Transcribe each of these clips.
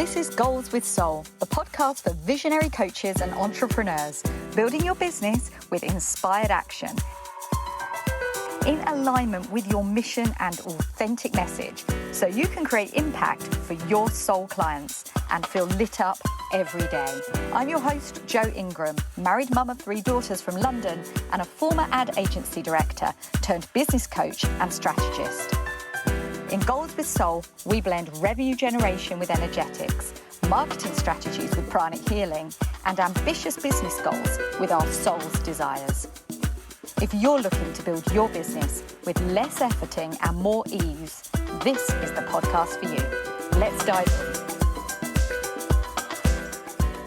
This is Goals with Soul, the podcast for visionary coaches and entrepreneurs, building your business with inspired action. In alignment with your mission and authentic message, so you can create impact for your soul clients and feel lit up every day. I'm your host, Jo Ingram, married mum of 3 daughters from London and a former ad agency director turned business coach and strategist. In Goals with Soul, we blend revenue generation with energetics, marketing strategies with pranic healing, and ambitious business goals with our soul's desires. If you're looking to build your business with less efforting and more ease, this is the podcast for you. Let's dive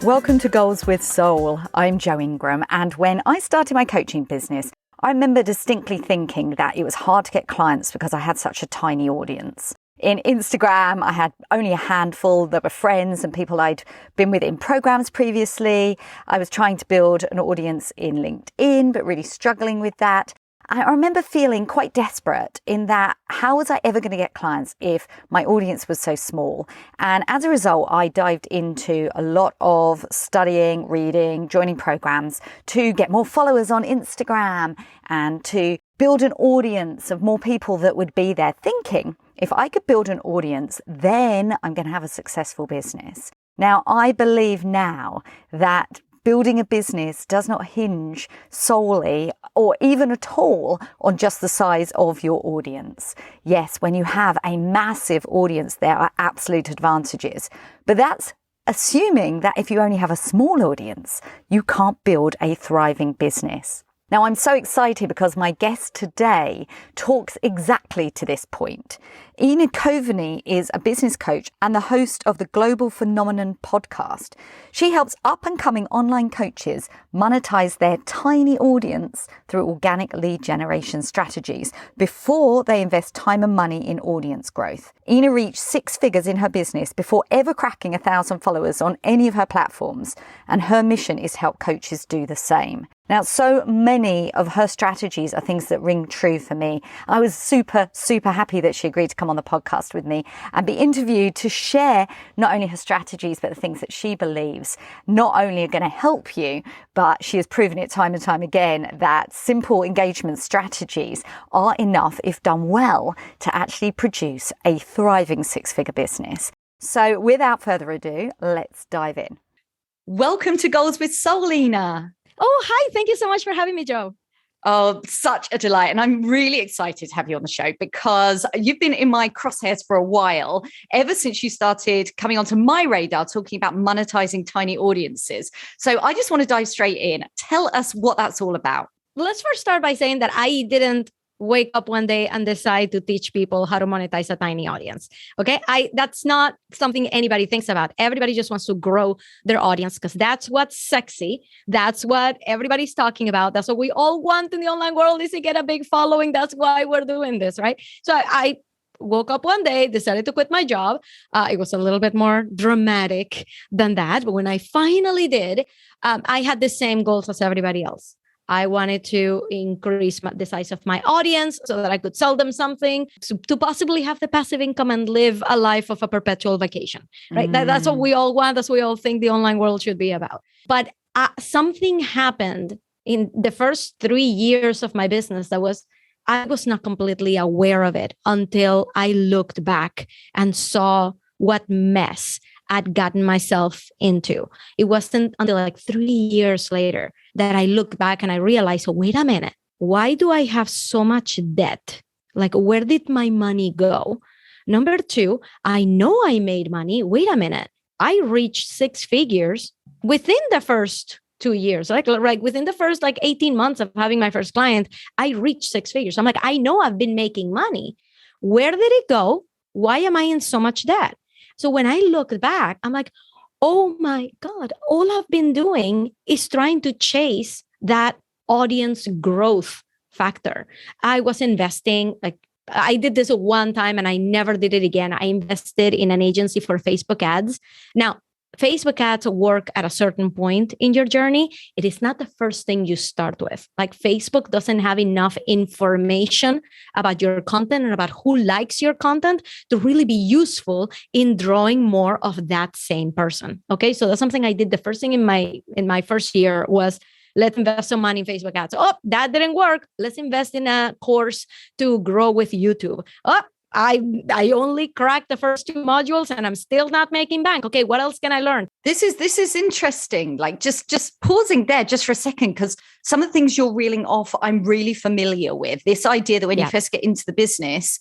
in. Welcome to Goals with Soul. I'm Jo Ingram, and when I started my coaching business, I remember distinctly thinking that it was hard to get clients because I had such a tiny audience. In Instagram, I had only a handful that were friends and people I'd been with in programs previously. I was trying to build an audience in LinkedIn, but really struggling with that. I remember feeling quite desperate in that how was I ever going to get clients if my audience was so small? And as a result, I dived into a lot of studying, reading, joining programs to get more followers on Instagram and to build an audience of more people that would be there, thinking if I could build an audience, then I'm going to have a successful business. Now, I believe now that building a business does not hinge solely or even at all on just the size of your audience. Yes, when you have a massive audience, there are absolute advantages, but that's assuming that if you only have a small audience, you can't build a thriving business. Now, I'm so excited because my guest today talks exactly to this point. Coveney is a business coach and the host of the Global Phenomenon podcast. She helps up-and-coming online coaches monetize their tiny audience through organic lead generation strategies before they invest time and money in audience growth. Ina reached 6 figures in her business before ever cracking 1,000 followers on any of her platforms, and her mission is to help coaches do the same. Now, so many of her strategies are things that ring true for me. I was super happy that she agreed to come on the podcast with me and be interviewed to share not only her strategies, but the things that she believes not only are going to help you, but she has proven it time and time again that simple engagement strategies are enough, if done well, to actually produce a thriving 6-figure business. So without further ado, let's dive in. Welcome to Goals with Soul, Ina. Oh, hi. Thank you so much for having me, Jo. Oh, such a delight. And I'm really excited to have you on the show because you've been in my crosshairs for a while, ever since you started coming onto my radar, talking about monetizing tiny audiences. So I just want to dive straight in. Tell us what that's all about. Let's first start by saying that I didn't wake up one day and decide to teach people how to monetize a tiny audience. Okay. That's not something anybody thinks about. Everybody just wants to grow their audience because that's what's sexy. That's what everybody's talking about. That's what we all want in the online world, is to get a big following. That's why we're doing this, right? So I woke up one day, decided to quit my job. It was a little bit more dramatic than that. But when I finally did, I had the same goals as everybody else. I wanted to increase the size of my audience so that I could sell them something to possibly have the passive income and live a life of a perpetual vacation, right? That's what we all want. That's what we all think the online world should be about. But something happened in the first 3 years of my business I was not completely aware of it until I looked back and saw what mess I'd gotten myself into. It wasn't until like 3 years later that I looked back and I realized, oh, wait a minute, why do I have so much debt? Like, where did my money go? Number 2, I know I made money. Wait a minute. I reached 6 figures within the first 2 years, like within the first 18 months of having my first client, I reached 6 figures. I'm like, I know I've been making money. Where did it go? Why am I in so much debt? So when I look back, I'm like, oh my God, all I've been doing is trying to chase that audience growth factor. I was investing, I did this one time and I never did it again. I invested in an agency for Facebook ads. Now, Facebook ads work at a certain point in your journey. It is not the first thing you start with. Like Facebook doesn't have enough information about your content and about who likes your content to really be useful in drawing more of that same person. Okay. So that's something I did. The first thing in my first year was, let's invest some money in Facebook ads. Oh, that didn't work. Let's invest in a course to grow with YouTube. Oh, I only cracked the first 2 modules and I'm still not making bank. Okay, what else can I learn? This is interesting. Like just pausing there just for a second, because some of the things you're reeling off, I'm really familiar with. This idea that when you first get into the business,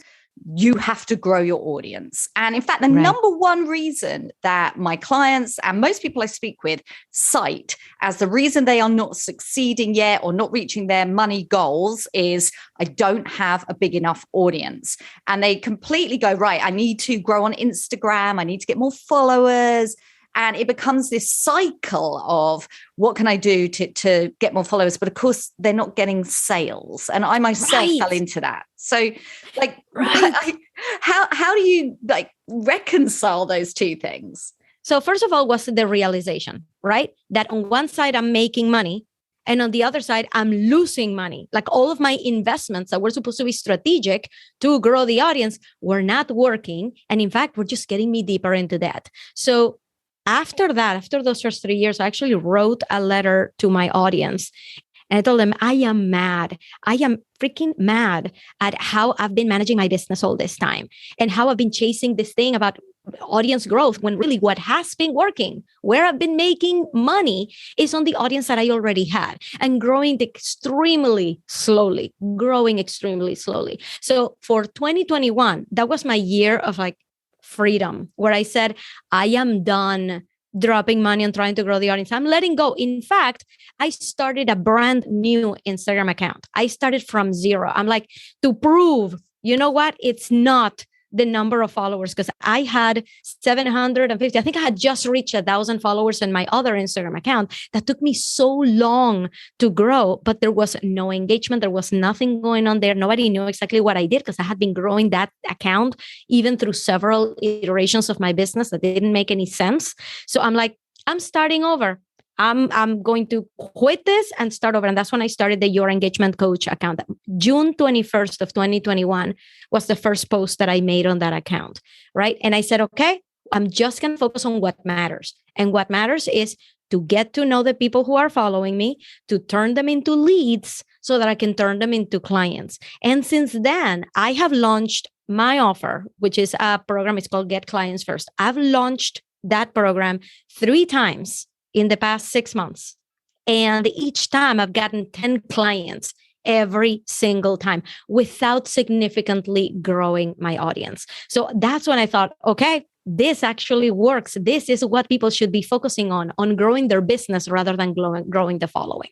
you have to grow your audience. And in fact, the number one reason that my clients and most people I speak with cite as the reason they are not succeeding yet or not reaching their money goals is, I don't have a big enough audience. And they completely go, right, I need to grow on Instagram. I need to get more followers. And it becomes this cycle of what can I do to get more followers? But of course, they're not getting sales. And I myself fell into that. So like, how do you like reconcile those two things? So first of all, was the realization, right? That on one side, I'm making money. And on the other side, I'm losing money. Like all of my investments that were supposed to be strategic to grow the audience were not working. And in fact, were just getting me deeper into debt. So after those first 3 years, I actually wrote a letter to my audience and I told them, I am mad. I am freaking mad at how I've been managing my business all this time and how I've been chasing this thing about audience growth when really what has been working, where I've been making money is on the audience that I already had and growing extremely slowly. So for 2021, that was my year of like freedom, where I said, I am done dropping money and trying to grow the audience. I'm letting go. In fact, I started a brand new Instagram account. I started from zero. I'm like, to prove, you know what? It's not the number of followers, because I had 750. I think I had just reached 1,000 followers in my other Instagram account. That took me so long to grow, but there was no engagement. There was nothing going on there. Nobody knew exactly what I did because I had been growing that account even through several iterations of my business that didn't make any sense. So I'm like, I'm starting over. I'm going to quit this and start over. And that's when I started the Your Engagement Coach account. June 21st of 2021 was the first post that I made on that account, right? And I said, okay, I'm just going to focus on what matters. And what matters is to get to know the people who are following me, to turn them into leads so that I can turn them into clients. And since then, I have launched my offer, which is a program. It's called Get Clients First. I've launched that program 3 times in the past 6 months. And each time I've gotten 10 clients every single time without significantly growing my audience. So that's when I thought, okay, this actually works. This is what people should be focusing on growing their business rather than growing the following.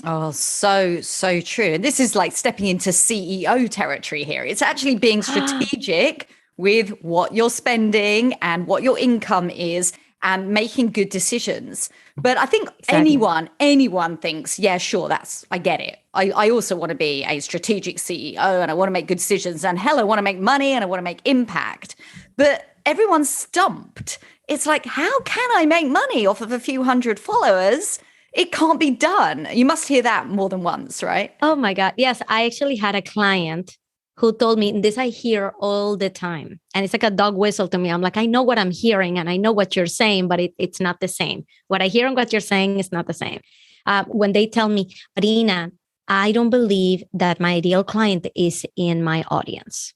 Oh, so true. And this is like stepping into CEO territory here. It's actually being strategic with what you're spending and what your income is, and making good decisions. But I think anyone thinks, yeah, sure, I get it. I also want to be a strategic CEO and I want to make good decisions. And hell, I want to make money and I want to make impact. But everyone's stumped. It's like, how can I make money off of a few hundred followers? It can't be done. You must hear that more than once, right? Oh my God. Yes, I actually had a client who told me, and this I hear all the time, and it's like a dog whistle to me. I'm like, I know what I'm hearing and I know what you're saying, but it's not the same. What I hear and what you're saying is not the same. When they tell me, Marina, I don't believe that my ideal client is in my audience.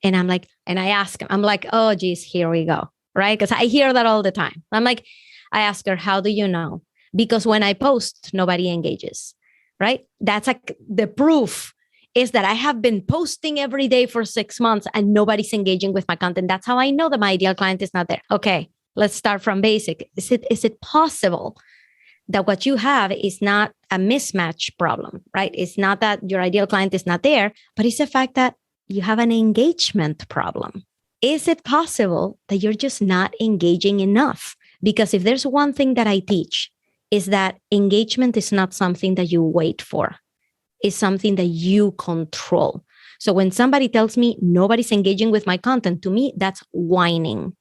And I'm like, and I ask him, I'm like, oh, geez, here we go. Right? Because I hear that all the time. I'm like, I ask her, how do you know? Because when I post, nobody engages. Right? That's like the proof is that I have been posting every day for 6 months and nobody's engaging with my content. That's how I know that my ideal client is not there. Okay, let's start from basic. Is it possible that what you have is not a mismatch problem, right? It's not that your ideal client is not there, but it's the fact that you have an engagement problem. Is it possible that you're just not engaging enough? Because if there's one thing that I teach, is that engagement is not something that you wait for. Is something that you control. So when somebody tells me nobody's engaging with my content, to me, that's whining.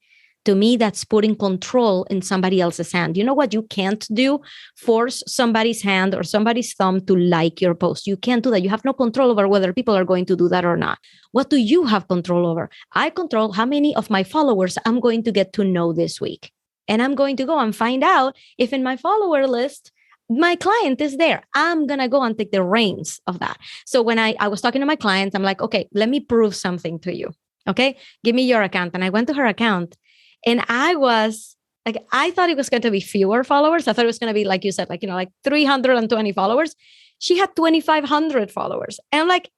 To me, that's putting control in somebody else's hand. You know what you can't do? Force somebody's hand or somebody's thumb to like your post. You can't do that. You have no control over whether people are going to do that or not. What do you have control over? I control how many of my followers I'm going to get to know this week. And I'm going to go and find out if in my follower list, my client is there. I'm going to go and take the reins of that. So when I was talking to my clients, I'm like, okay, let me prove something to you. Okay, give me your account. And I went to her account. And I was like, I thought it was going to be fewer followers. I thought it was going to be, like you said, like 320 followers. She had 2,500 followers. And I'm like,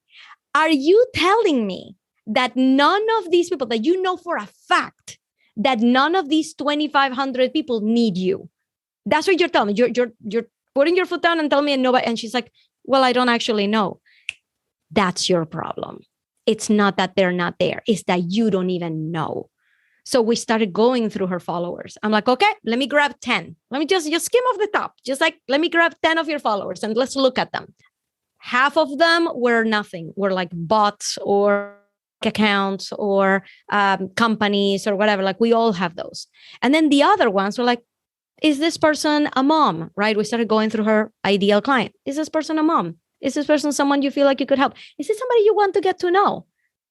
are you telling me that none of these people that you know for a fact that none of these 2,500 people need you? That's what you're telling me. You're putting your foot down and telling me and nobody. And she's like, well, I don't actually know. That's your problem. It's not that they're not there. It's that you don't even know. So we started going through her followers. I'm like, okay, let me grab 10. Let me just skim off the top. Just like, let me grab 10 of your followers and let's look at them. Half of them were nothing, were like bots or accounts or companies or whatever. Like we all have those. And then the other ones were like, is this person a mom, right? We started going through her ideal client. Is this person a mom? Is this person someone you feel like you could help? Is this somebody you want to get to know?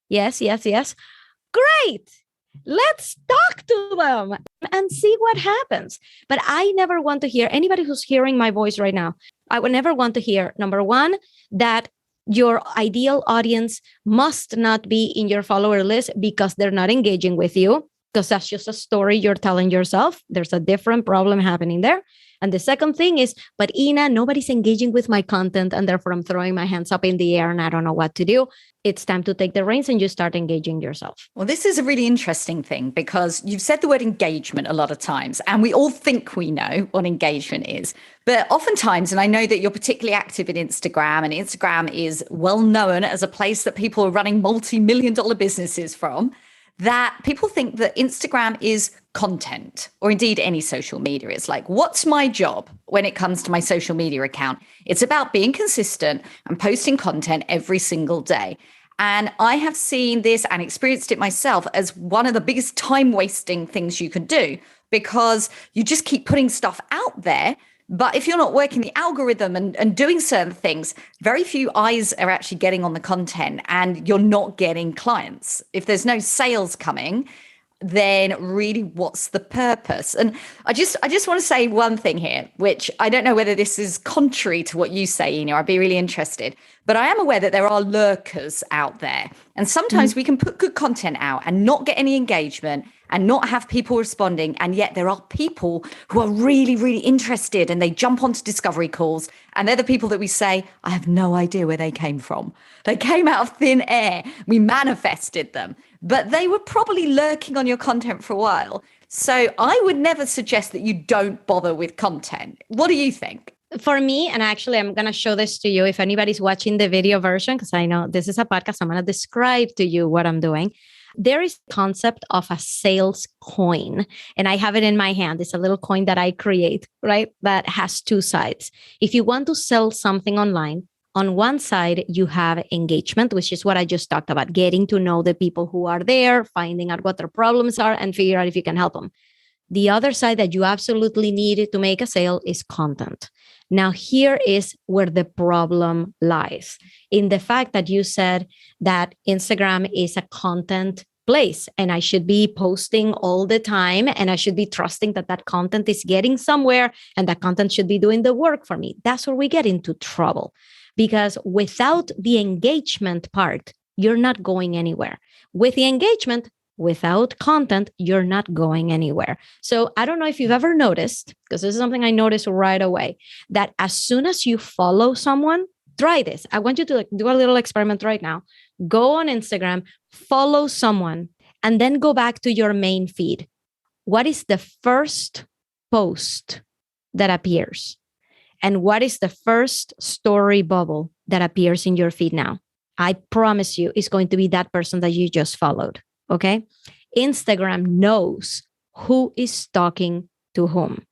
Yes, yes, yes. Great. Let's talk to them and see what happens. But I never want to hear anybody who's hearing my voice right now. I would never want to hear, number one, that your ideal audience must not be in your follower list because they're not engaging with you, because that's just a story you're telling yourself. There's a different problem happening there. And the second thing is, but Ina, nobody's engaging with my content, and therefore I'm throwing my hands up in the air and I don't know what to do. It's time to take the reins and you start engaging yourself. Well, this is a really interesting thing because you've said the word engagement a lot of times, and we all think we know what engagement is. But oftentimes, and I know that you're particularly active in Instagram, and Instagram is well known as a place that people are running multi-million-dollar businesses from, that people think that Instagram is content, or indeed any social media. It's like, what's my job when it comes to my social media account? It's about being consistent and posting content every single day. And I have seen this and experienced it myself as one of the biggest time wasting things you can do, because you just keep putting stuff out there. But if you're not working the algorithm and doing certain things, very few eyes are actually getting on the content and you're not getting clients. If there's no sales coming, then really what's the purpose? And I just want to say one thing here, which I don't know whether this is contrary to what you say, Ina. I'd be really interested. But I am aware that there are lurkers out there. And sometimes we can put good content out and not get any engagement and not have people responding. And yet there are people who are really, really interested and they jump onto discovery calls. And they're the people that we say, I have no idea where they came from. They came out of thin air. We manifested them, but they were probably lurking on your content for a while. So I would never suggest that you don't bother with content. What do you think? For me, and actually, I'm going to show this to you if anybody's watching the video version, because I know this is a podcast. I'm going to describe to you what I'm doing. There is a concept of a sales coin, and I have it in my hand. It's a little coin that I create, right? That has two sides. If you want to sell something online, on one side, you have engagement, which is what I just talked about, getting to know the people who are there, finding out what their problems are, and figure out if you can help them. The other side that you absolutely need to make a sale is content. Now, here is where the problem lies, in the fact that you said that Instagram is a content place and I should be posting all the time and I should be trusting that that content is getting somewhere and that content should be doing the work for me. That's where we get into trouble, because without the engagement part, you're not going anywhere. With the engagement, without content, you're not going anywhere. So I don't know if you've ever noticed, because this is something I noticed right away, that as soon as you follow someone, try this. I want you to do a little experiment right now. Go on Instagram, follow someone, and then go back to your main feed. What is the first post that appears? And what is the first story bubble that appears in your feed now? I promise you, it's going to be that person that you just followed. Okay. Instagram knows who is talking to whom.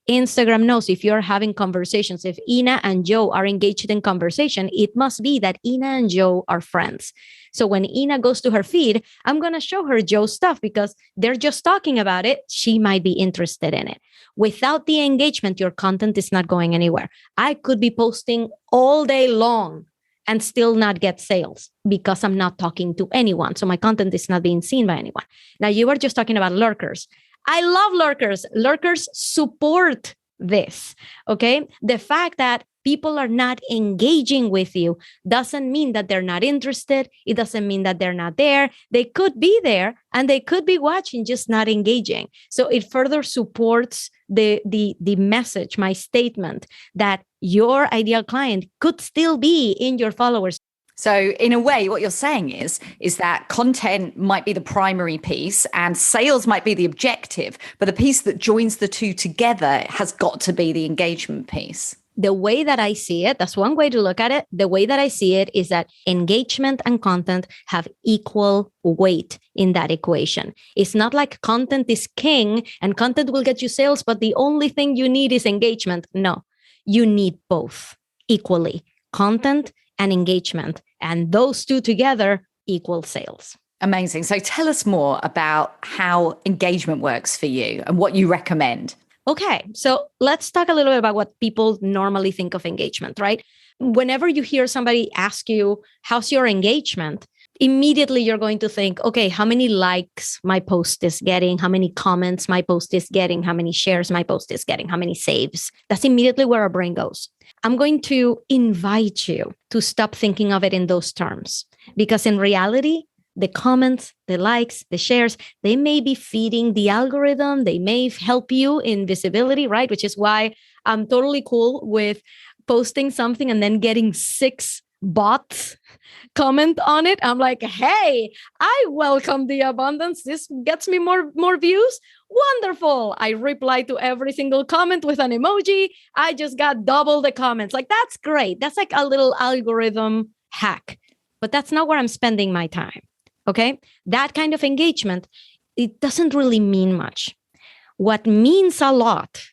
Instagram knows if you're having conversations, if Ina and Joe are engaged in conversation, it must be that Ina and Joe are friends. So when Ina goes to her feed, I'm going to show her Joe's stuff because they're just talking about it. She might be interested in it. Without the engagement, your content is not going anywhere. I could be posting all day long and still not get sales because I'm not talking to anyone. So my content is not being seen by anyone. Now, you were just talking about lurkers. I love lurkers. Lurkers support this, okay? The fact that people are not engaging with you doesn't mean that they're not interested. It doesn't mean that they're not there. They could be there and they could be watching, just not engaging. So it further supports the message, my statement that your ideal client could still be in your followers. So in a way, what you're saying is that content might be the primary piece and sales might be the objective, but the piece that joins the two together has got to be the engagement piece. The way that I see it, that's one way to look at it. The way that I see it is that engagement and content have equal weight in that equation. It's not like content is king and content will get you sales, but the only thing you need is engagement. No, you need both equally, content and engagement. And those two together equal sales. Amazing. So tell us more about how engagement works for you and what you recommend. Okay, so let's talk a little bit about what people normally think of engagement, right? Whenever you hear somebody ask you, how's your engagement? Immediately you're going to think, okay, how many likes my post is getting, how many comments my post is getting, how many shares my post is getting, how many saves. That's immediately where our brain goes. I'm going to invite you to stop thinking of it in those terms, because in reality, the comments, the likes, the shares, they may be feeding the algorithm. They may help you in visibility, right? Which is why I'm totally cool with posting something and then getting 6 bots comment on it. I'm like, hey, I welcome the abundance. This gets me more views. Wonderful. I reply to every single comment with an emoji. I just got double the comments. Like, that's great. That's like a little algorithm hack, but that's not where I'm spending my time. Okay. That kind of engagement, it doesn't really mean much. What means a lot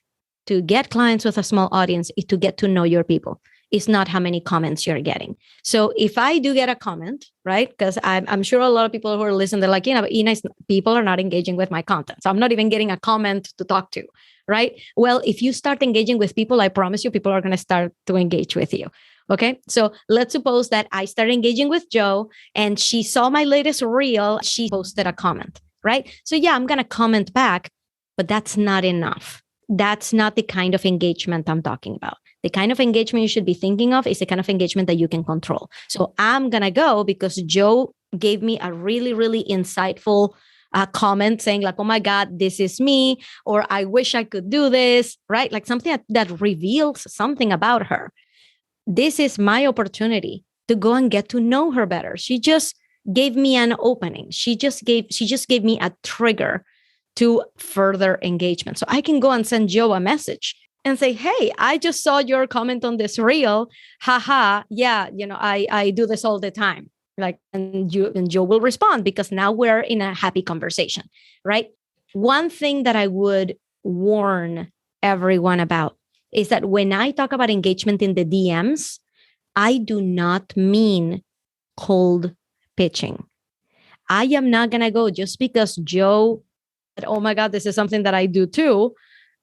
to get clients with a small audience is to get to know your people. It's not how many comments you're getting. So if I do get a comment, right? Because I'm sure a lot of people who are listening, they're like, Ina, people are not engaging with my content. So I'm not even getting a comment to talk to, right? Well, if you start engaging with people, I promise you, people are going to start to engage with you. Okay. So let's suppose that I started engaging with Joe and she saw my latest reel. She posted a comment, right? So yeah, I'm going to comment back, but that's not enough. That's not the kind of engagement I'm talking about. The kind of engagement you should be thinking of is the kind of engagement that you can control. So I'm going to go because Joe gave me a really, really insightful comment saying like, oh my God, this is me, or I wish I could do this, right? Like something that reveals something about her. This is my opportunity to go and get to know her better. She just gave me an opening. She just gave me a trigger to further engagement. So I can go and send Joe a message and say, hey, I just saw your comment on this reel. Haha. Yeah. I do this all the time. Like, and Joe will respond because now we're in a happy conversation, right? One thing that I would warn everyone about is that when I talk about engagement in the DMs, I do not mean cold pitching. I am not going to go just because Joe said, oh my God, this is something that I do too.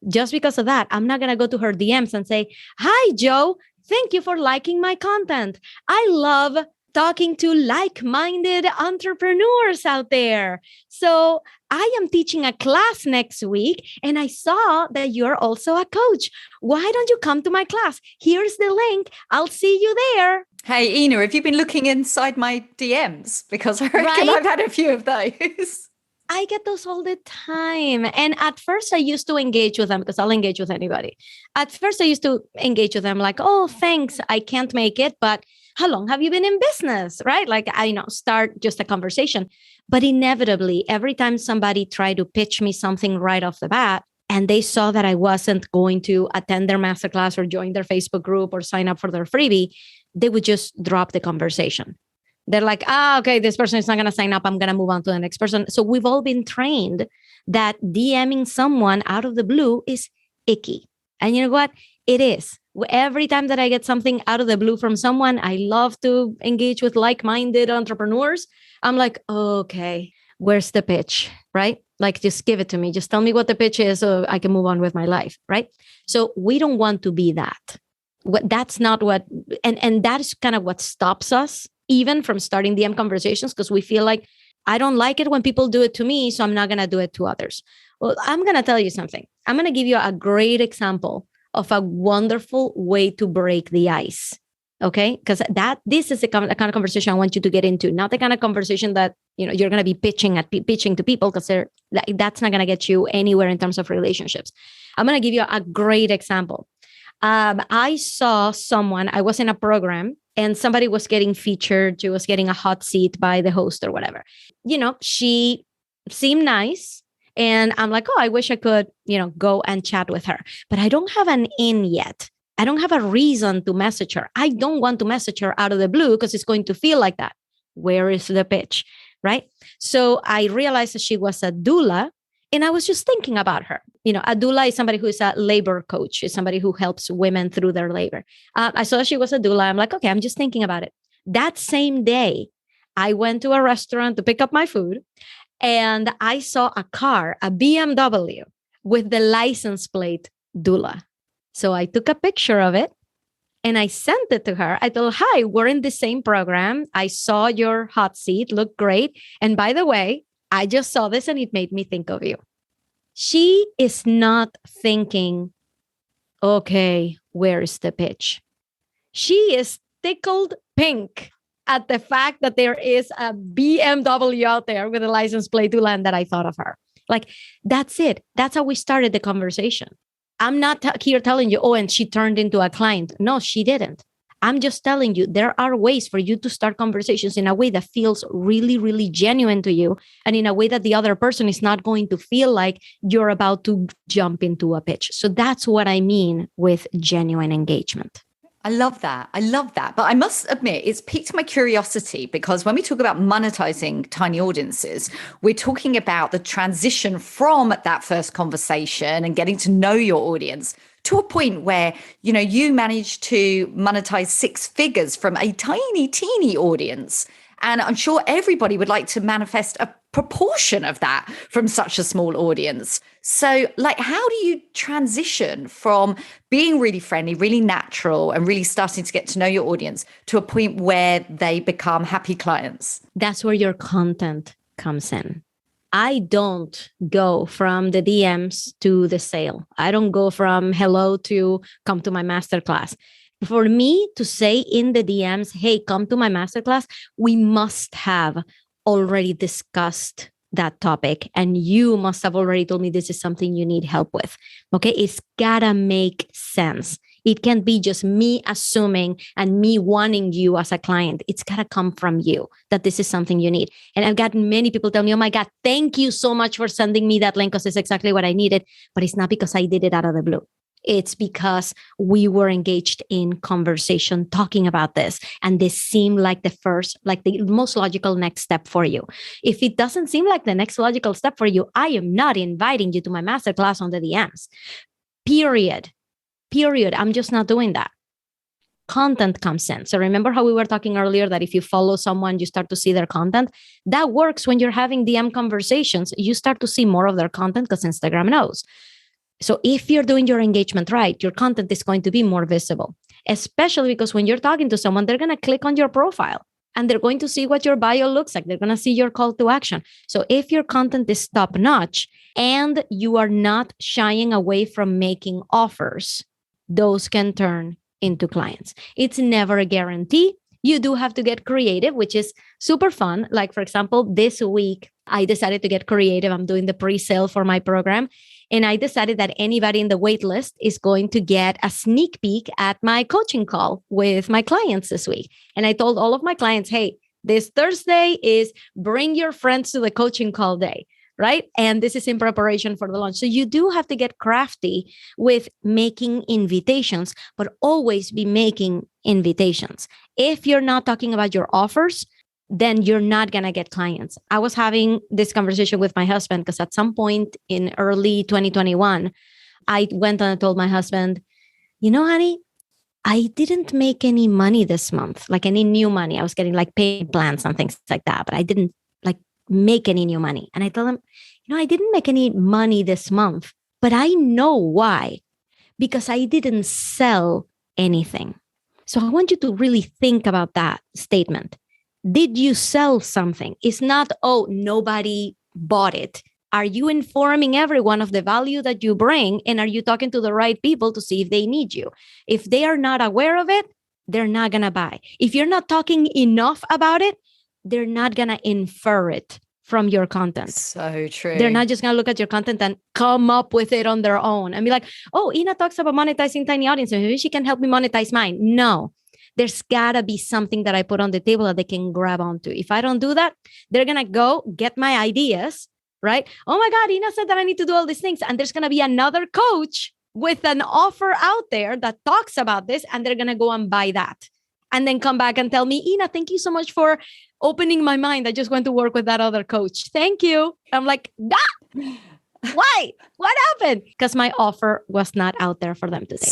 Just because of that, I'm not going to go to her DMs and say, hi, Joe, thank you for liking my content. I love talking to like-minded entrepreneurs out there. So I am teaching a class next week and I saw that you're also a coach. Why don't you come to my class? Here's the link. I'll see you there. Hey, Ina, have you been looking inside my DMs? Because I reckon I've had a few of those. I get those all the time. And at first I used to engage with them because I'll engage with anybody. At first I used to engage with them like, oh, thanks, I can't make it, but how long have you been in business? Right? Like, start just a conversation. But inevitably, every time somebody tried to pitch me something right off the bat, and they saw that I wasn't going to attend their masterclass or join their Facebook group or sign up for their freebie, they would just drop the conversation. They're like, okay, this person is not going to sign up. I'm going to move on to the next person. So we've all been trained that DMing someone out of the blue is icky. And you know what? It is. Every time that I get something out of the blue from someone, I love to engage with like-minded entrepreneurs. I'm like, okay, where's the pitch, right? Like, just give it to me. Just tell me what the pitch is so I can move on with my life, right? So we don't want to be that. That's not what, and that is kind of what stops us even from starting DM conversations, because we feel like, I don't like it when people do it to me, so I'm not going to do it to others. Well, I'm going to tell you something. I'm going to give you a great example of a wonderful way to break the ice. Okay, because this is the kind of conversation I want you to get into, not the kind of conversation that you're going to be pitching to people, because that's not going to get you anywhere in terms of relationships. I'm going to give you a great example. I saw someone. I was in a program, and somebody was getting featured. She was getting a hot seat by the host or whatever. She seemed nice. And I'm like, oh, I wish I could, go and chat with her. But I don't have an in yet. I don't have a reason to message her. I don't want to message her out of the blue because it's going to feel like that. Where is the pitch, right? So I realized that she was a doula, and I was just thinking about her. A doula is somebody who is a labor coach, is somebody who helps women through their labor. I saw she was a doula. I'm like, okay, I'm just thinking about it. That same day, I went to a restaurant to pick up my food, and I saw a car, a BMW, with the license plate doula. So I took a picture of it and I sent it to her. I told her, hi, we're in the same program. I saw your hot seat, looked great. And by the way, I just saw this and it made me think of you. She is not thinking, okay, where's the pitch? She is tickled pink at the fact that there is a BMW out there with a license plate doula, and that I thought of her. Like, that's it. That's how we started the conversation. I'm not here telling you, oh, and she turned into a client. No, she didn't. I'm just telling you, there are ways for you to start conversations in a way that feels really, really genuine to you, and in a way that the other person is not going to feel like you're about to jump into a pitch. So that's what I mean with genuine engagement. I love that. I love that. But I must admit, it's piqued my curiosity, because when we talk about monetizing tiny audiences, we're talking about the transition from that first conversation and getting to know your audience to a point where, you manage to monetize 6 figures from a tiny, teeny audience. And I'm sure everybody would like to manifest a proportion of that from such a small audience. So, how do you transition from being really friendly, really natural, and really starting to get to know your audience to a point where they become happy clients? That's where your content comes in. I don't go from the DMs to the sale. I don't go from hello to come to my masterclass. For me to say in the DMs, hey, come to my masterclass, we must have already discussed that topic. And you must have already told me this is something you need help with. Okay, it's gotta make sense. It can't be just me assuming and me wanting you as a client. It's gotta come from you that this is something you need. And I've gotten many people tell me, oh my God, thank you so much for sending me that link, because it's exactly what I needed. But it's not because I did it out of the blue. It's because we were engaged in conversation talking about this. And this seemed like the most logical next step for you. If it doesn't seem like the next logical step for you, I am not inviting you to my masterclass on the DMs. Period. I'm just not doing that. Content comes in. So remember how we were talking earlier that if you follow someone, you start to see their content? That works when you're having DM conversations. You start to see more of their content because Instagram knows. So if you're doing your engagement right, your content is going to be more visible, especially because when you're talking to someone, they're going to click on your profile and they're going to see what your bio looks like. They're going to see your call to action. So if your content is top notch and you are not shying away from making offers, those can turn into clients. It's never a guarantee. You do have to get creative, which is super fun. Like, for example, this week, I decided to get creative. I'm doing the pre-sale for my program. And I decided that anybody in the wait list is going to get a sneak peek at my coaching call with my clients this week. And I told all of my clients, hey, this Thursday is bring your friends to the coaching call day, right? And this is in preparation for the launch. So you do have to get crafty with making invitations, but always be making invitations. If you're not talking about your offers, then you're not going to get clients. I was having this conversation with my husband because at some point in early 2021, I went and told my husband, honey, I didn't make any money this month, like any new money. I was getting like paid plans and things like that, but I didn't like make any new money. And I told him, I didn't make any money this month, but I know why, because I didn't sell anything. So I want you to really think about that statement. Did you sell something? It's not, oh, nobody bought it. Are you informing everyone of the value that you bring? And are you talking to the right people to see if they need you? If they are not aware of it, they're not going to buy. If you're not talking enough about it, they're not going to infer it from your content. So true. They're not just going to look at your content and come up with it on their own and be like, oh, Ina talks about monetizing tiny audiences. Maybe she can help me monetize mine. No, there's got to be something that I put on the table that they can grab onto. If I don't do that, they're going to go get my ideas, right? Oh my God, Ina said that I need to do all these things. And there's going to be another coach with an offer out there that talks about this, and they're going to go and buy that. And then come back and tell me, Ina, thank you so much for opening my mind. I just went to work with that other coach. Thank you. I'm like, why? What happened? Because my offer was not out there for them to take.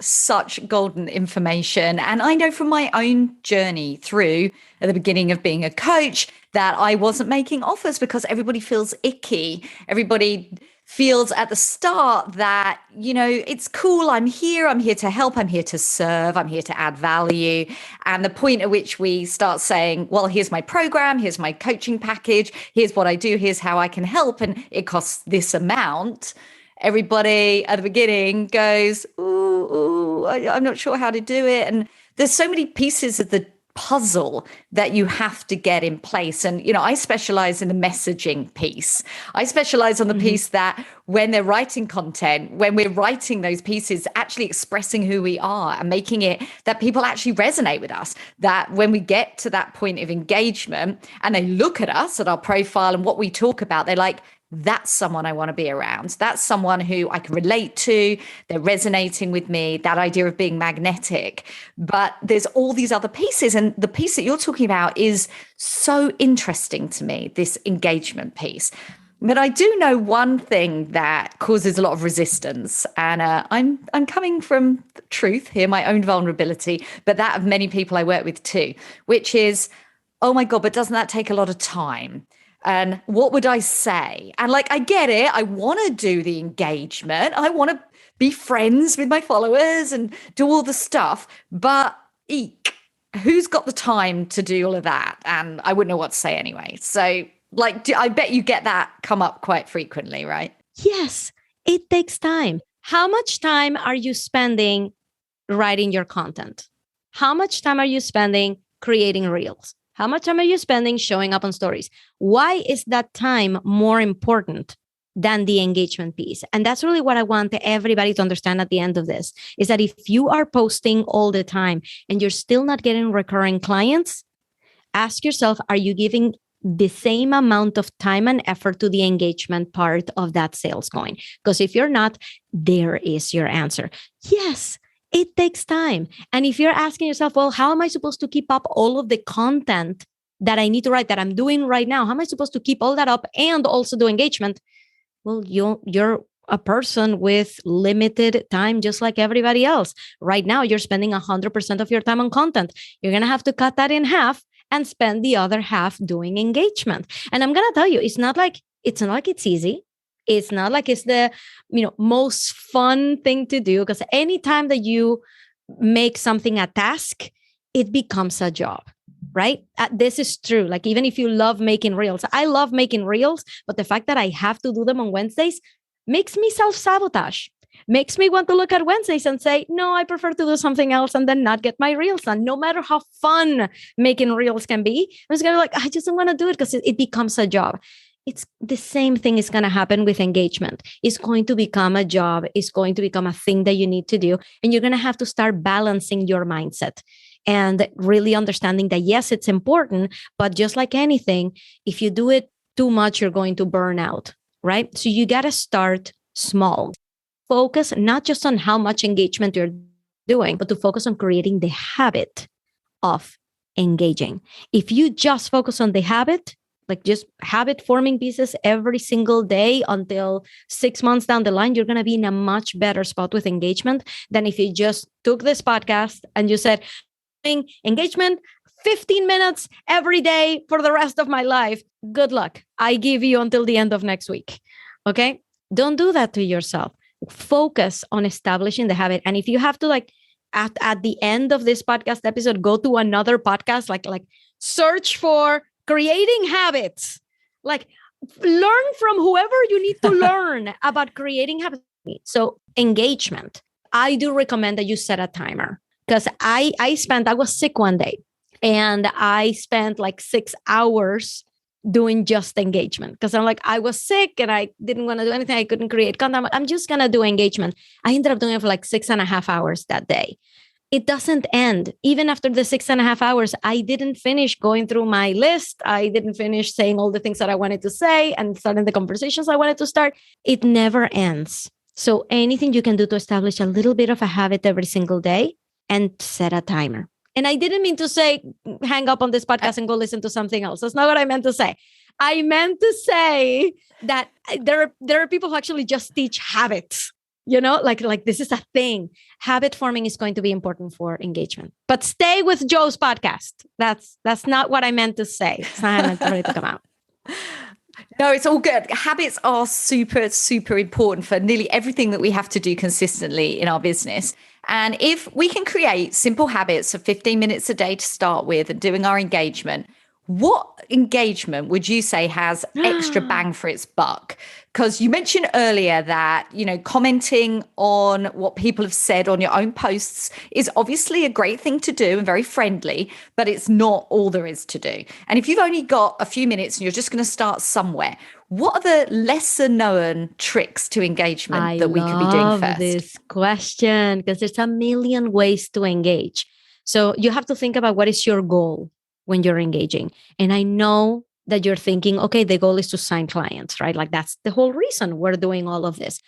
Such golden information. And I know from my own journey through at the beginning of being a coach that I wasn't making offers because everybody feels icky. Everybody feels at the start that, it's cool. I'm here to help. I'm here to serve. I'm here to add value. And the point at which we start saying, well, here's my program. Here's my coaching package. Here's what I do. Here's how I can help. And it costs this amount. Everybody at the beginning goes, I'm not sure how to do it. And there's so many pieces of the puzzle that you have to get in place. And, I specialize in the messaging piece. I specialize on the piece that when they're writing content, when we're writing those pieces, actually expressing who we are and making it that people actually resonate with us, that when we get to that point of engagement and they look at us, at our profile and what we talk about, they're like, that's someone I want to be around. That's someone who I can relate to. They're resonating with me, that idea of being magnetic. But there's all these other pieces. And the piece that you're talking about is so interesting to me, this engagement piece. But I do know one thing that causes a lot of resistance. And I'm coming from truth here, my own vulnerability, but that of many people I work with too, which is, oh my God, but doesn't that take a lot of time? And what would I say? And I get it. I want to do the engagement. I want to be friends with my followers and do all the stuff. But who's got the time to do all of that? And I wouldn't know what to say anyway. So I bet you get that come up quite frequently, right? Yes, it takes time. How much time are you spending writing your content? How much time are you spending creating reels? How much time are you spending showing up on stories? Why is that time more important than the engagement piece? And that's really what I want everybody to understand at the end of this, is that if you are posting all the time and you're still not getting recurring clients, ask yourself, are you giving the same amount of time and effort to the engagement part of that sales coin? Because if you're not, there is your answer. Yes. It takes time. And if you're asking yourself, well, how am I supposed to keep up all of the content that I need to write, that I'm doing right now? How am I supposed to keep all that up and also do engagement? Well, you're a person with limited time, just like everybody else. Right now, you're spending 100% of your time on content. You're going to have to cut that in half and spend the other half doing engagement. And I'm going to tell you, it's not like it's easy. It's not like it's the most fun thing to do, because anytime that you make something a task, it becomes a job, right? This is true. Even if you love making reels, I love making reels, but the fact that I have to do them on Wednesdays makes me self-sabotage, makes me want to look at Wednesdays and say, no, I prefer to do something else and then not get my reels done. No matter how fun making reels can be, I'm just going to I just don't want to do it because it becomes a job. It's the same thing is going to happen with engagement. It's going to become a job. It's going to become a thing that you need to do. And you're going to have to start balancing your mindset and really understanding that, yes, it's important, but just like anything, if you do it too much, you're going to burn out, right? So you got to start small. Focus not just on how much engagement you're doing, but to focus on creating the habit of engaging. If you just focus on the habit, like just habit forming pieces every single day until 6 months down the line, you're going to be in a much better spot with engagement than if you just took this podcast and you said, engagement, 15 minutes every day for the rest of my life. Good luck. I give you until the end of next week. Okay. Don't do that to yourself. Focus on establishing the habit. And if you have to at the end of this podcast episode, go to another podcast, like search for creating habits, like learn from whoever you need to learn about creating habits. So engagement, I do recommend that you set a timer, because I was sick one day and I spent like 6 hours doing just engagement, because I was sick and I didn't want to do anything. I couldn't create content. I'm just going to do engagement. I ended up doing it for like 6.5 hours that day. It doesn't end. Even after the 6.5 hours, I didn't finish going through my list. I didn't finish saying all the things that I wanted to say and starting the conversations I wanted to start. It never ends. So anything you can do to establish a little bit of a habit every single day and set a timer. And I didn't mean to say, hang up on this podcast and go listen to something else. That's not what I meant to say. I meant to say that there are people who actually just teach habits, like this is a thing. Habit forming is going to be important for engagement, but stay with Joe's podcast. That's not what I meant to say. It's not meant for it to come out. No, it's all good. Habits are super, super important for nearly everything that we have to do consistently in our business. And if we can create simple habits of 15 minutes a day to start with and doing our engagement, what engagement would you say has extra bang for its buck? Because you mentioned earlier that, commenting on what people have said on your own posts is obviously a great thing to do and very friendly, but it's not all there is to do. And if you've only got a few minutes and you're just going to start somewhere, what are the lesser known tricks to engagement that we could be doing first? I love this question, because there's a million ways to engage. So you have to think about what is your goal when you're engaging. And I know that you're thinking, okay, the goal is to sign clients, right? Like that's the whole reason we're doing all of this.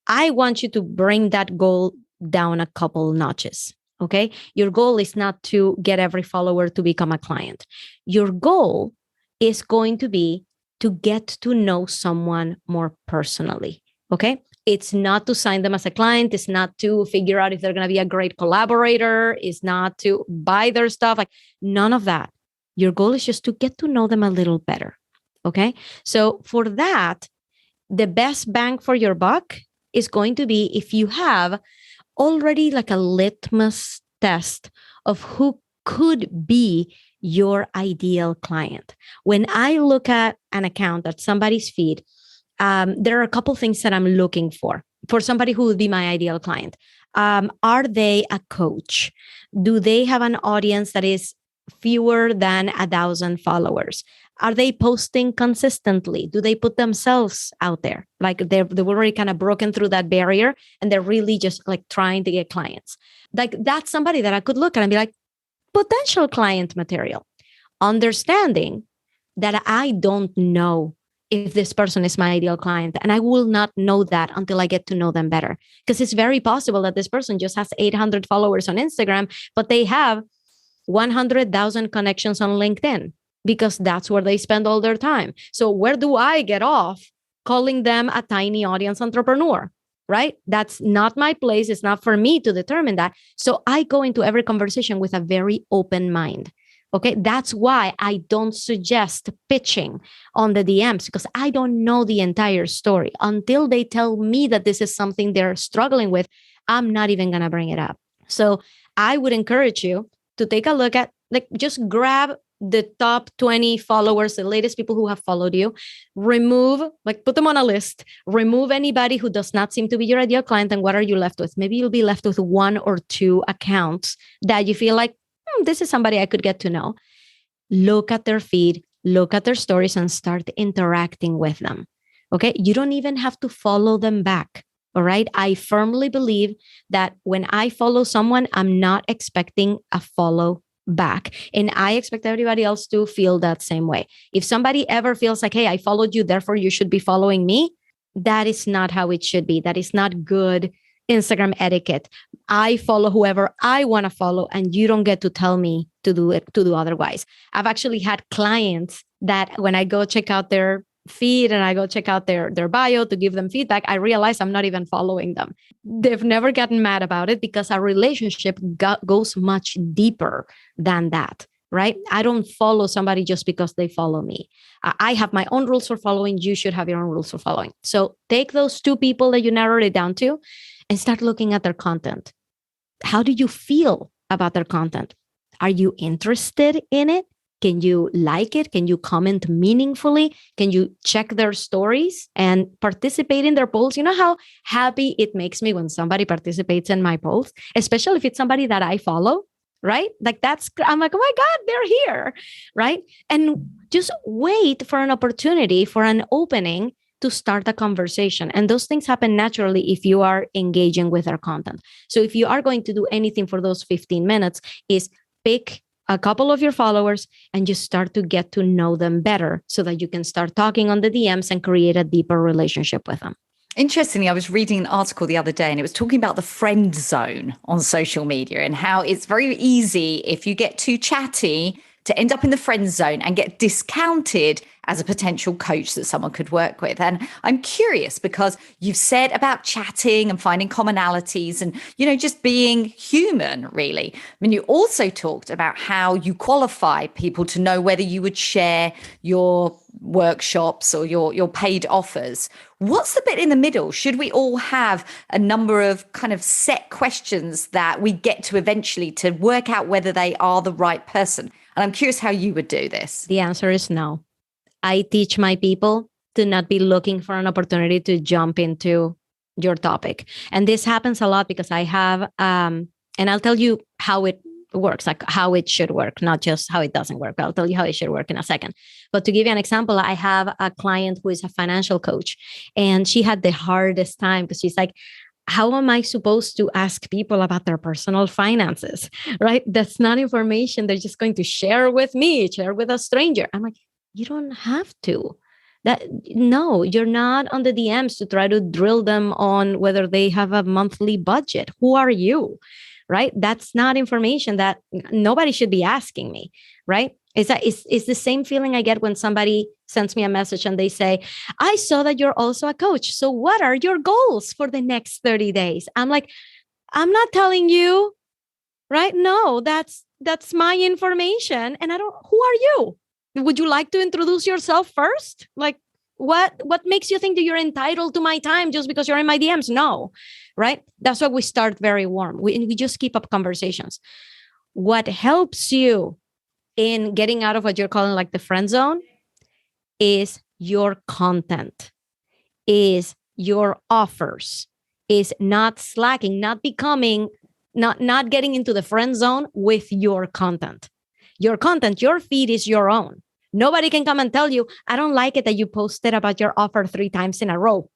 I want you to bring that goal down a couple notches. Okay. Your goal is not to get every follower to become a client. Your goal is going to be to get to know someone more personally. Okay. It's not to sign them as a client. It's not to figure out if they're going to be a great collaborator. It's not to buy their stuff. Like none of that. Your goal is just to get to know them a little better. Okay. So for that, the best bang for your buck is going to be if you have already like a litmus test of who could be your ideal client. When I look at an account at somebody's feed, there are a couple things that I'm looking for somebody who would be my ideal client. Are they a coach? Do they have an audience that is fewer than 1,000 followers? Are they posting consistently? Do they put themselves out there? Like they've already kind of broken through that barrier and they're really just like trying to get clients. Like that's somebody that I could look at and be like, potential client material. Understanding that I don't know if this person is my ideal client. And I will not know that until I get to know them better. Because it's very possible that this person just has 800 followers on Instagram, but they have 100,000 connections on LinkedIn because that's where they spend all their time. So where do I get off calling them a tiny audience entrepreneur, right? That's not my place. It's not for me to determine that. So I go into every conversation with a very open mind. Okay, that's why I don't suggest pitching on the DMs, because I don't know the entire story. Until they tell me that this is something they're struggling with, I'm not even going to bring it up. So I would encourage you to take a look at, like, just grab the top 20 followers, the latest people who have followed you, remove, like put them on a list, remove anybody who does not seem to be your ideal client. And what are you left with? Maybe you'll be left with 1 or 2 accounts that you feel like, this is somebody I could get to know. Look at their feed, look at their stories, and start interacting with them. Okay. You don't even have to follow them back. All right. I firmly believe that when I follow someone, I'm not expecting a follow back. And I expect everybody else to feel that same way. If somebody ever feels like, hey, I followed you, therefore you should be following me, that is not how it should be. That is not good Instagram etiquette. I follow whoever I want to follow, and you don't get to tell me to do otherwise. I've actually had clients that when I go check out their feed and I go check out their bio to give them feedback, I realize I'm not even following them. They've never gotten mad about it because our relationship goes much deeper than that. Right? I don't follow somebody just because they follow me. I have my own rules for following. You should have your own rules for following. So take those two people that you narrowed it down to and start looking at their content. How do you feel about their content? Are you interested in it? Can you like it? Can you comment meaningfully? Can you check their stories and participate in their polls? You know how happy it makes me when somebody participates in my polls, especially if it's somebody that I follow, right? Like I'm like, oh my God, they're here, right? And just wait for an opportunity, for an opening to start a conversation. And those things happen naturally if you are engaging with their content. So if you are going to do anything for those 15 minutes, is pick a couple of your followers and just start to get to know them better so that you can start talking on the DMs and create a deeper relationship with them. Interestingly, I was reading an article the other day and it was talking about the friend zone on social media and how it's very easy if you get too chatty to end up in the friend zone and get discounted as a potential coach that someone could work with. And I'm curious because you've said about chatting and finding commonalities and, just being human, really. I mean, you also talked about how you qualify people to know whether you would share your workshops or your paid offers. What's the bit in the middle? Should we all have a number of kind of set questions that we get to eventually to work out whether they are the right person? And I'm curious how you would do this. The answer is no. I teach my people to not be looking for an opportunity to jump into your topic. And this happens a lot because I have, and I'll tell you how it works, like how it should work, not just how it doesn't work. I'll tell you how it should work in a second. But to give you an example, I have a client who is a financial coach, and she had the hardest time because she's like, how am I supposed to ask people about their personal finances, right? That's not information they're just going to share with me, share with a stranger. I'm like, you don't have to. No, you're not on the DMs to try to drill them on whether they have a monthly budget. Who are you, right? That's not information that nobody should be asking me, right? It's the same feeling I get when somebody sends me a message and they say, I saw that you're also a coach. So what are your goals for the next 30 days? I'm like, I'm not telling you, right? No, that's my information. And who are you? Would you like to introduce yourself first? Like, what makes you think that you're entitled to my time just because you're in my DMs? No, right? That's why we start very warm. We just keep up conversations. What helps you in getting out of what you're calling like the friend zone is your content, is your offers, is not slacking, not getting into the friend zone with your content. Your content, your feed is your own. Nobody can come and tell you, I don't like it that you posted about your offer 3 times in a row.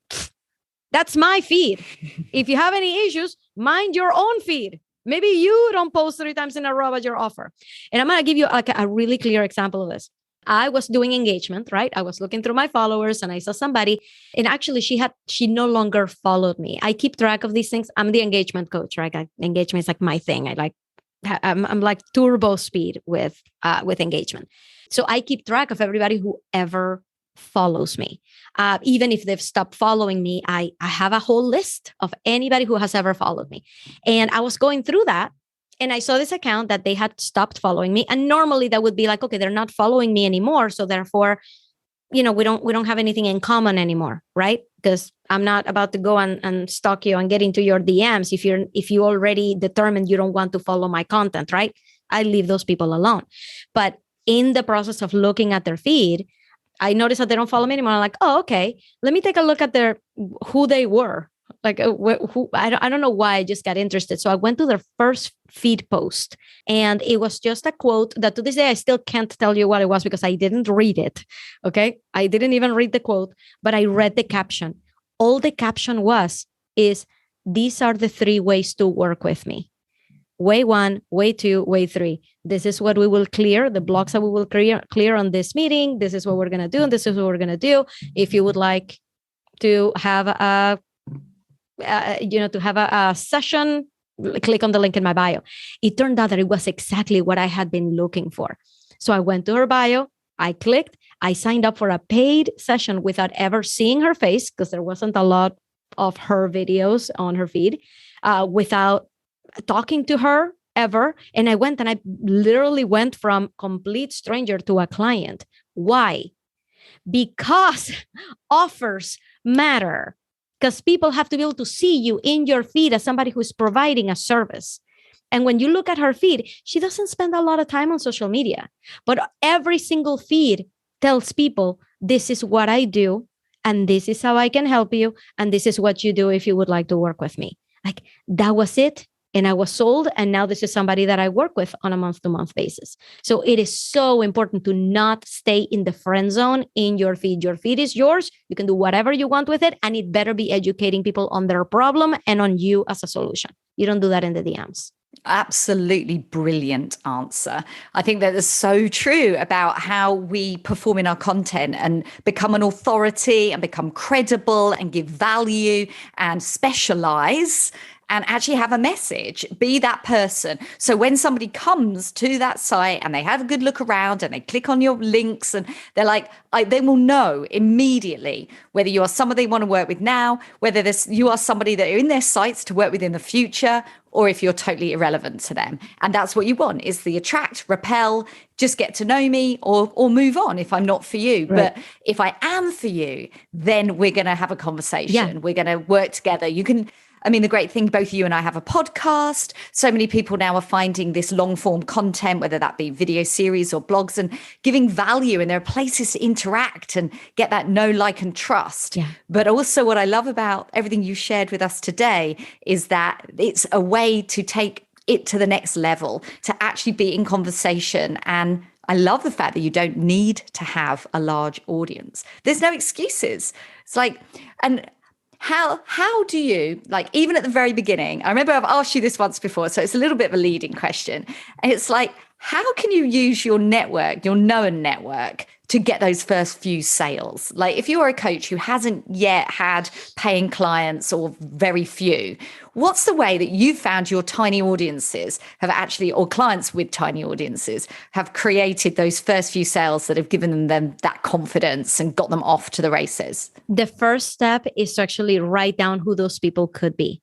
That's my feed. If you have any issues, mind your own feed. Maybe you don't post 3 times in a row about your offer. And I'm going to give you like a really clear example of this. I was doing engagement, right? I was looking through my followers and I saw somebody, and actually she no longer followed me. I keep track of these things. I'm the engagement coach, right? Engagement is like my thing. I'm like turbo speed with engagement. So I keep track of everybody who ever follows me. Even if they've stopped following me, I have a whole list of anybody who has ever followed me. And I was going through that and I saw this account that they had stopped following me. And normally that would be like, okay, they're not following me anymore. So therefore, we don't have anything in common anymore, right? Because I'm not about to go and stalk you and get into your DMs if you already determined you don't want to follow my content, right? I leave those people alone. But in the process of looking at their feed, I noticed that they don't follow me anymore. I'm like, oh, okay, let me take a look at who they were. Like, I don't know why I just got interested. So I went to their first feed post, and it was just a quote that to this day I still can't tell you what it was because I didn't read it. Okay, I didn't even read the quote, but I read the caption. All the caption is these are the 3 ways to work with me. Way 1, way 2, way 3. This is what we will clear, the blocks that we will clear on this meeting. This is what we're going to do. And this is what we're going to do. If you would like to have a to have a session, click on the link in my bio. It turned out that it was exactly what I had been looking for. So I went to her bio, I clicked, I signed up for a paid session without ever seeing her face because there wasn't a lot of her videos on her feed, without talking to her ever. And I went and I literally went from complete stranger to a client. Why? Because offers matter. Because people have to be able to see you in your feed as somebody who's providing a service. And when you look at her feed, she doesn't spend a lot of time on social media, but every single feed tells people, this is what I do, and this is how I can help you, and this is what you do if you would like to work with me. Like, that was it. And I was sold. And now this is somebody that I work with on a month-to-month basis. So it is so important to not stay in the friend zone in your feed. Your feed is yours. You can do whatever you want with it. And it better be educating people on their problem and on you as a solution. You don't do that in the DMs. Absolutely brilliant answer. I think that is so true about how we perform in our content and become an authority and become credible and give value and specialize and actually have a message, be that person. So when somebody comes to that site and they have a good look around and they click on your links and they're like, they will know immediately whether you are somebody they want to work with now, whether you are somebody that are in their sights to work with in the future, or if you're totally irrelevant to them. And that's what you want, is the attract, repel, just get to know me, or move on if I'm not for you. Right. But if I am for you, then we're going to have a conversation. Yeah. We're going to work together. The great thing, both you and I have a podcast. So many people now are finding this long form content, whether that be video series or blogs, and giving value. And there are places to interact and get that know, like, and trust. Yeah. But also what I love about everything you shared with us today is that it's a way to take it to the next level, to actually be in conversation. And I love the fact that you don't need to have a large audience. There's no excuses. It's like, and how do you, like, even at the very beginning, I remember I've asked you this once before, so it's a little bit of a leading question. And it's like, how can you use your network, your known network, to get those first few sales? Like, if you're a coach who hasn't yet had paying clients or very few, what's the way that you found your tiny audiences have actually, or clients with tiny audiences, have created those first few sales that have given them that confidence and got them off to the races? The first step is to actually write down who those people could be,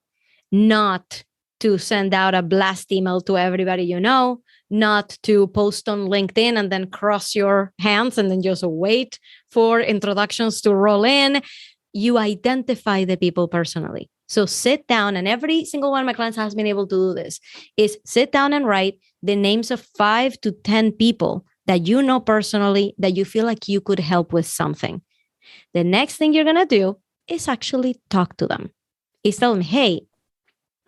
not to send out a blast email to everybody you know, not to post on LinkedIn and then cross your hands and then just wait for introductions to roll in. You identify the people personally. So sit down, and every single one of my clients has been able to do this, is sit down and write the names of 5 to 10 people that you know personally that you feel like you could help with something. The next thing you're going to do is actually talk to them. Is tell them, hey,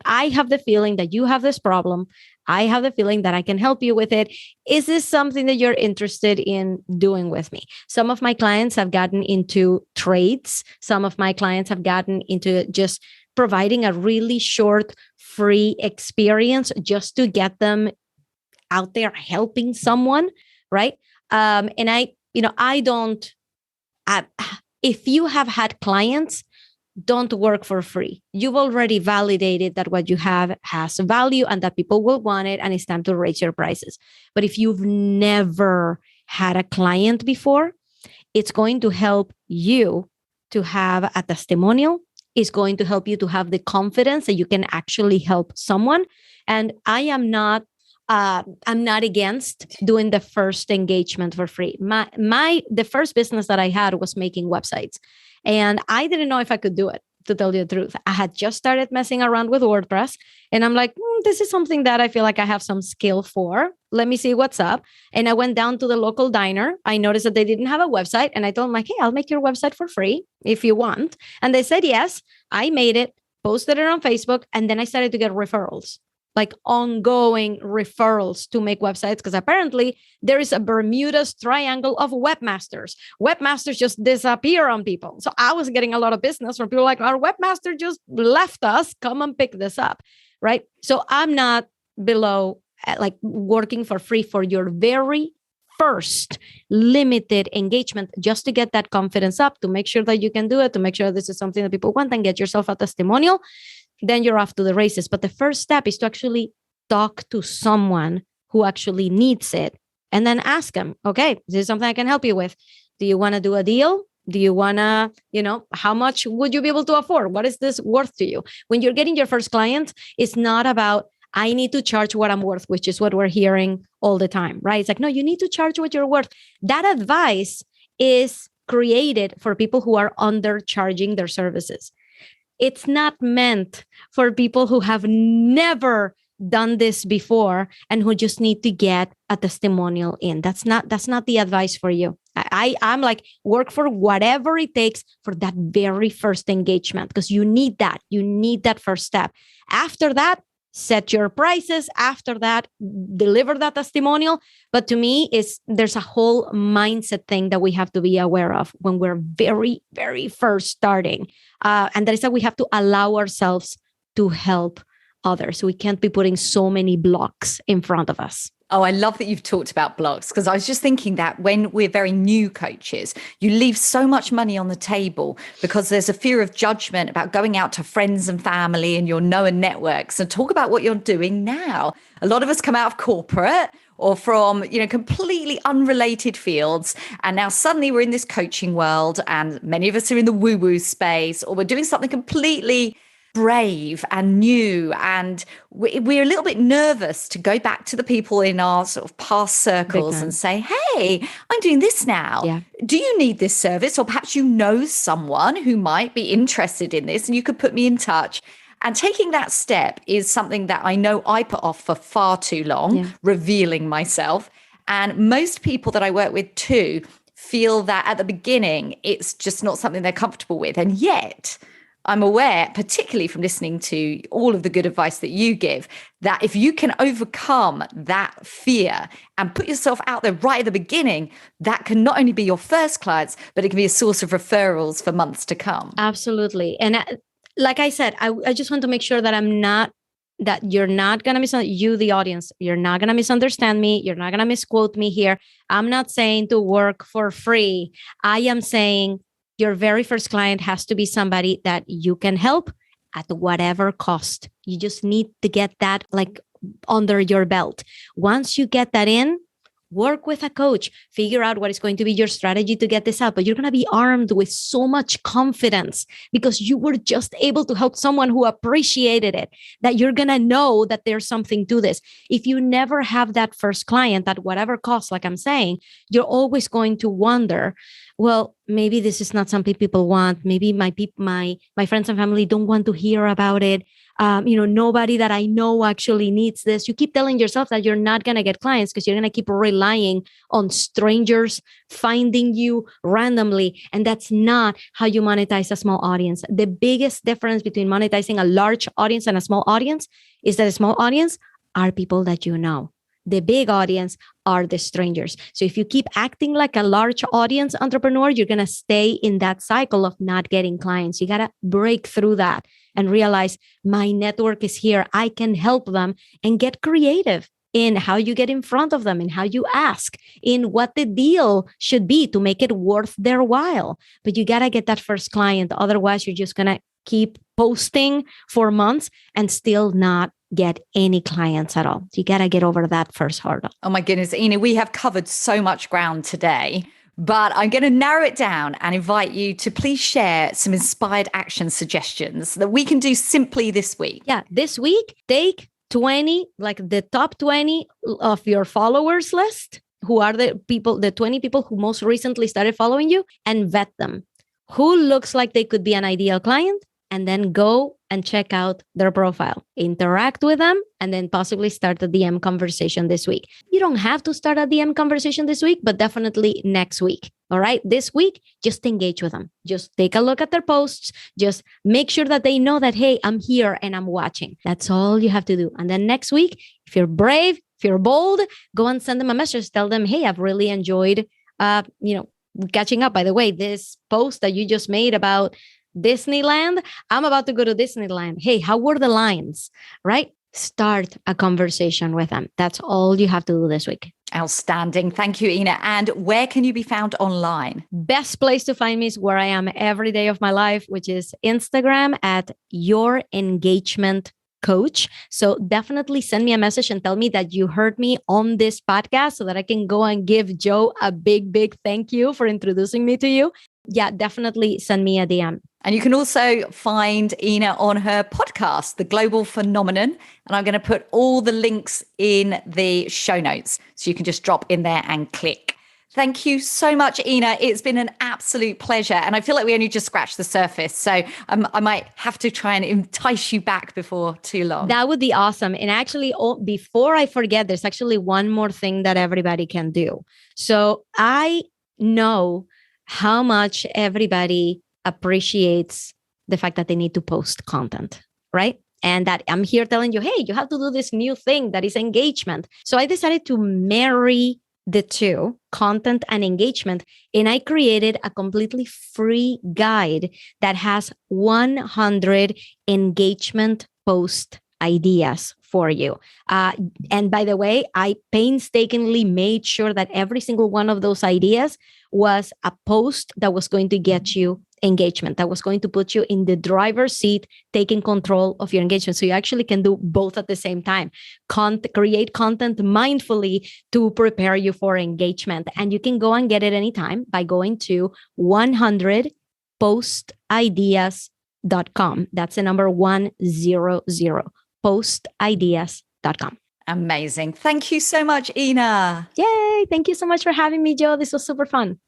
I have the feeling that you have this problem. I have the feeling that I can help you with it. Is this something that you're interested in doing with me? Some of my clients have gotten into trades. Some of my clients have gotten into just providing a really short, free experience just to get them out there helping someone, right? If you have had clients, don't work for free. You've already validated that what you have has value and that people will want it, and it's time to raise your prices. But if you've never had a client before, it's going to help you to have a testimonial. It's going to help you to have the confidence that you can actually help someone. And I'm not against doing the first engagement for free. The first business that I had was making websites. And I didn't know if I could do it, to tell you the truth. I had just started messing around with WordPress. And I'm like, this is something that I feel like I have some skill for. Let me see what's up. And I went down to the local diner. I noticed that they didn't have a website. And I told them, like, hey, I'll make your website for free if you want. And they said yes. I made it, posted it on Facebook. And then I started to get referrals, like ongoing referrals to make websites, because apparently there is a Bermuda's triangle of webmasters. Webmasters just disappear on people. So I was getting a lot of business from people like, our webmaster just left us. Come and pick this up, right? So I'm not below like working for free for your very first limited engagement just to get that confidence up, to make sure that you can do it, to make sure this is something that people want, and get yourself a testimonial, then you're off to the races. But the first step is to actually talk to someone who actually needs it, and then ask them, okay, this is something I can help you with. Do you want to do a deal? Do you want to, how much would you be able to afford? What is this worth to you? When you're getting your first client, it's not about, I need to charge what I'm worth, which is what we're hearing all the time, right? It's like, no, you need to charge what you're worth. That advice is created for people who are undercharging their services. It's not meant for people who have never done this before and who just need to get a testimonial in. That's not the advice for you. I'm like, work for whatever it takes for that very first engagement, because you need that. You need that first step. After that, set your prices. After that, deliver that testimonial. But to me, there's a whole mindset thing that we have to be aware of when we're very, very first starting. And that is that we have to allow ourselves to help others. We can't be putting so many blocks in front of us. Oh, I love that you've talked about blocks, because I was just thinking that when we're very new coaches, you leave so much money on the table because there's a fear of judgment about going out to friends and family and your known networks. And talk about what you're doing now. A lot of us come out of corporate or from, completely unrelated fields. And now suddenly we're in this coaching world, and many of us are in the woo-woo space, or we're doing something completely brave and new, and we're a little bit nervous to go back to the people in our sort of past circles and say, hey, I'm doing this now. Yeah. Do you need this service? Or perhaps you know someone who might be interested in this and you could put me in touch. And taking that step is something that I know I put off for far too long, revealing myself. And most people that I work with too feel that at the beginning, it's just not something they're comfortable with. And yet I'm aware, particularly from listening to all of the good advice that you give, that if you can overcome that fear and put yourself out there right at the beginning, that can not only be your first clients, but it can be a source of referrals for months to come. Absolutely. And like I said, I just want to make sure that that you're not going to you, the audience, you're not going to misunderstand me. You're not going to misquote me here. I'm not saying to work for free. I am saying your very first client has to be somebody that you can help at whatever cost. You just need to get that under your belt. Once you get that in, work with a coach, figure out what is going to be your strategy to get this out. But you're going to be armed with so much confidence because you were just able to help someone who appreciated it, that you're going to know that there's something to this. If you never have that first client at whatever cost, like I'm saying, you're always going to wonder, well, maybe this is not something people want. Maybe my friends and family don't want to hear about it. Nobody that I know actually needs this. You keep telling yourself that you're not going to get clients because you're going to keep relying on strangers finding you randomly. And that's not how you monetize a small audience. The biggest difference between monetizing a large audience and a small audience is that a small audience are people that you know. The big audience are the strangers. So if you keep acting like a large audience entrepreneur, you're going to stay in that cycle of not getting clients. You got to break through that and realize my network is here. I can help them, and get creative in how you get in front of them, in how you ask, in what the deal should be to make it worth their while. But you got to get that first client. Otherwise, you're just going to keep posting for months and still not get any clients at all. You got to get over that first hurdle. Oh my goodness, Ina, we have covered so much ground today, but I'm going to narrow it down and invite you to please share some inspired action suggestions that we can do simply this week. Yeah, this week, take 20, the top 20 of your followers list, who are the 20 people who most recently started following you, and vet them. Who looks like they could be an ideal client? And then go and check out their profile, interact with them, and then possibly start a DM conversation this week. You don't have to start a DM conversation this week, but definitely next week. All right. This week, just engage with them. Just take a look at their posts. Just make sure that they know that, hey, I'm here and I'm watching. That's all you have to do. And then next week, if you're brave, if you're bold, go and send them a message. Tell them, hey, I've really enjoyed, catching up. By the way, this post that you just made about Disneyland, I'm about to go to Disneyland. Hey, how were the lines, right? Start a conversation with them. That's all you have to do this week. Outstanding. Thank you, Ina. And where can you be found online? Best place to find me is where I am every day of my life, which is Instagram at Your Engagement Coach. So definitely send me a message and tell me that you heard me on this podcast so that I can go and give Joe a big, big thank you for introducing me to you. Yeah, definitely send me a DM. And you can also find Ina on her podcast, The Global Phenomenon. And I'm going to put all the links in the show notes. So you can just drop in there and click. Thank you so much, Ina. It's been an absolute pleasure. And I feel like we only just scratched the surface. So I might have to try and entice you back before too long. That would be awesome. And actually, before I forget, there's actually one more thing that everybody can do. So I know how much everybody appreciates the fact that they need to post content, right? And that I'm here telling you, hey, you have to do this new thing that is engagement. So I decided to marry the two, content and engagement. And I created a completely free guide that has 100 engagement post ideas for you. And by the way, I painstakingly made sure that every single one of those ideas was a post that was going to get you engagement, that was going to put you in the driver's seat, taking control of your engagement. So you actually can do both at the same time. Create content mindfully to prepare you for engagement. And you can go and get it anytime by going to 100postideas.com. That's the number 100, postideas.com. Amazing. Thank you so much, Ina. Yay. Thank you so much for having me, Joe. This was super fun.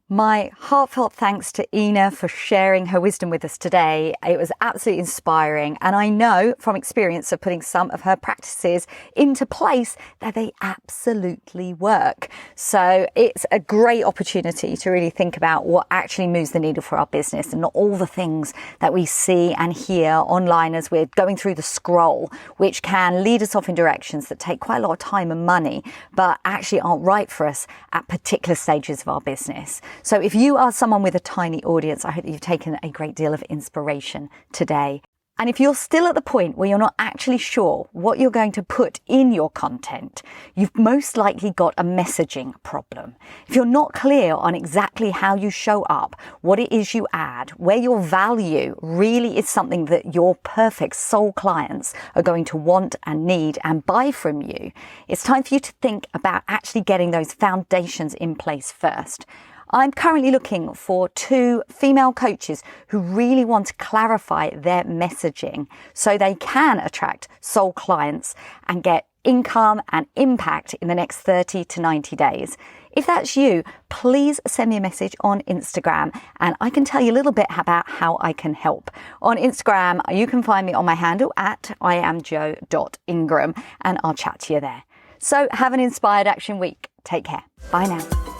My heartfelt thanks to Ina for sharing her wisdom with us today. It was absolutely inspiring. And I know from experience of putting some of her practices into place that they absolutely work. So it's a great opportunity to really think about what actually moves the needle for our business and not all the things that we see and hear online as we're going through the scroll, which can lead us off in directions that take quite a lot of time and money, but actually aren't right for us at particular stages of our business. So if you are someone with a tiny audience, I hope that you've taken a great deal of inspiration today. And if you're still at the point where you're not actually sure what you're going to put in your content, you've most likely got a messaging problem. If you're not clear on exactly how you show up, what it is you add, where your value really is something that your perfect soul clients are going to want and need and buy from you, it's time for you to think about actually getting those foundations in place first. I'm currently looking for 2 female coaches who really want to clarify their messaging so they can attract soul clients and get income and impact in the next 30 to 90 days. If that's you, please send me a message on Instagram and I can tell you a little bit about how I can help. On Instagram, you can find me on my handle at iamjo.ingram and I'll chat to you there. So have an inspired action week. Take care. Bye now.